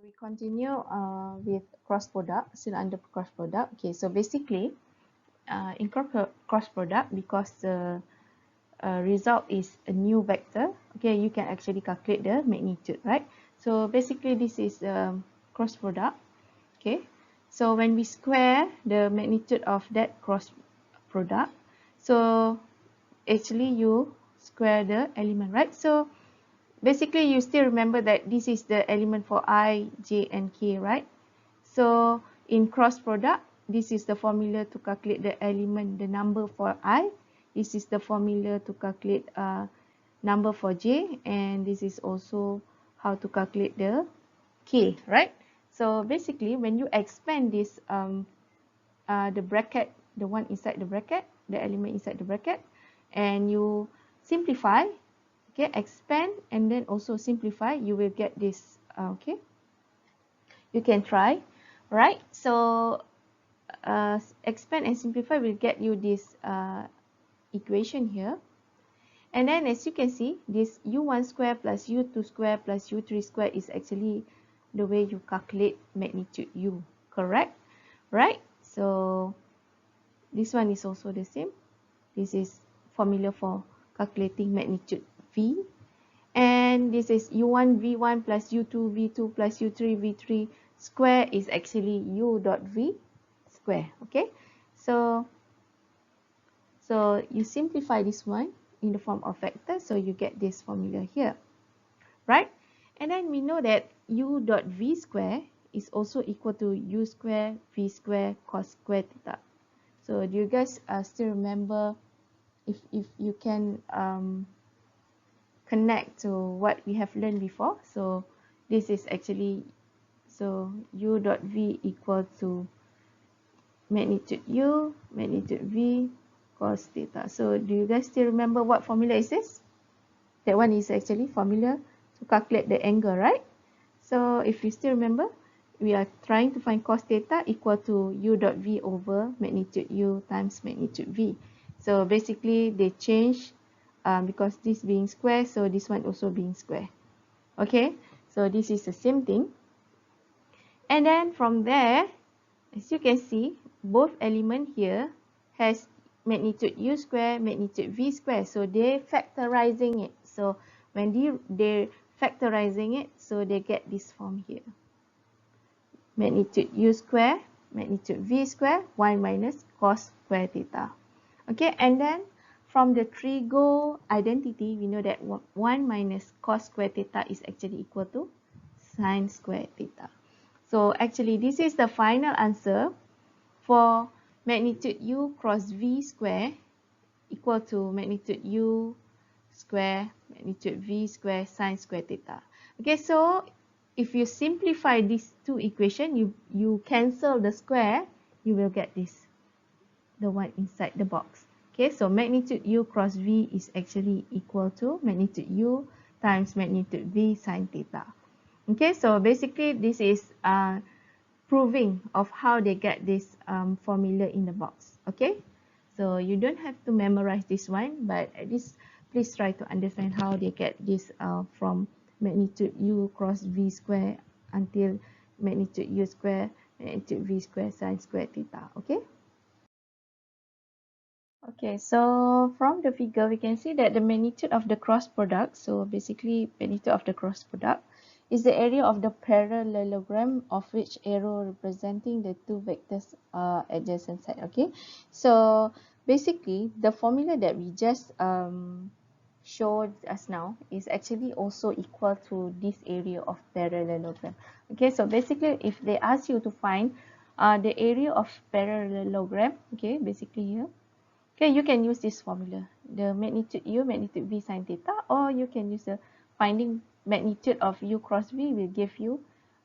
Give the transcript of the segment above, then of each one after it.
We continue with cross product, still under cross product. Okay, so basically, in cross product, because the result is a new vector, okay, you can actually calculate the magnitude, right? So basically, this is cross product. Okay, so when we square the magnitude of that cross product, so actually you square the element, right? So basically you still remember that this is the element for I, J and K, right? So in cross product, this is the formula to calculate the element, the number for I. This is the formula to calculate number for J, and this is also how to calculate the K, right? So basically when you expand this the bracket, the one inside the bracket, the element inside the bracket, and you simplify, okay, expand and then also simplify, you will get this. Okay, you can try, right? So expand and simplify will get you this equation here. And then as you can see, this u1 square plus u2 square plus u3 square is actually the way you calculate magnitude u, correct? Right? So this one is also the same. This is formula for calculating magnitude v. And this is u1 v1 plus u2 v2 plus u3 v3 square is actually u dot v square. Okay, so you simplify this one in the form of vector, so you get this formula here, right? And then we know that u dot v square is also equal to u square v square cos square theta. So do you guys still remember, if you can connect to what we have learned before? So this is actually, so u dot v equal to magnitude u, magnitude v, cos theta. So do you guys still remember what formula is this? That one is actually formula to calculate the angle, right? So if you still remember, we are trying to find cos theta equal to u dot v over magnitude u times magnitude v. So basically they change because this being square, so this one also being square. Okay, so this is the same thing. And then from there, as you can see, both element here has magnitude u square, magnitude v square. So they factorizing it. So when they factorizing it, so they get this form here. Magnitude u square, magnitude v square, 1 minus cos square theta. Okay, and then from the trigo identity, we know that 1 minus cos square theta is actually equal to sin square theta. So actually this is the final answer for magnitude u cross v square equal to magnitude u square, magnitude v square, sin square theta. Okay, so if you simplify these two equations, you cancel the square, you will get this, the one inside the box. Okay, so magnitude u cross v is actually equal to magnitude u times magnitude v sin theta. Okay, so basically this is proving of how they get this formula in the box. Okay, so you don't have to memorize this one, but at least please try to understand how they get this from magnitude u cross v square until magnitude u square, magnitude v square, sin square theta. Okay. Okay, so from the figure, we can see that the magnitude of the cross product, so basically magnitude of the cross product, is the area of the parallelogram of which arrow representing the two vectors are adjacent side. Okay, so basically the formula that we just showed us now is actually also equal to this area of parallelogram. Okay, so basically if they ask you to find the area of parallelogram, okay, basically here, okay, you can use this formula, the magnitude u, magnitude v sin theta, or you can use the finding magnitude of u cross v will give you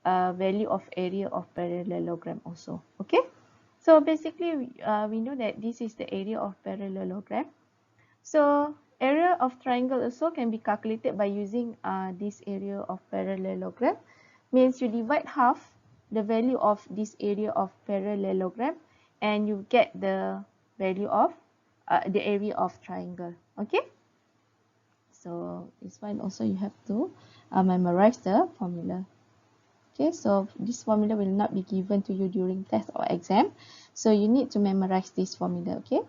a value of area of parallelogram also. Okay, so basically we know that this is the area of parallelogram. So area of triangle also can be calculated by using this area of parallelogram. Means you divide half the value of this area of parallelogram and you get the value of the area of triangle. Okay, so this one also you have to memorize the formula. Okay, so this formula will not be given to you during test or exam, so you need to memorize this formula. Okay.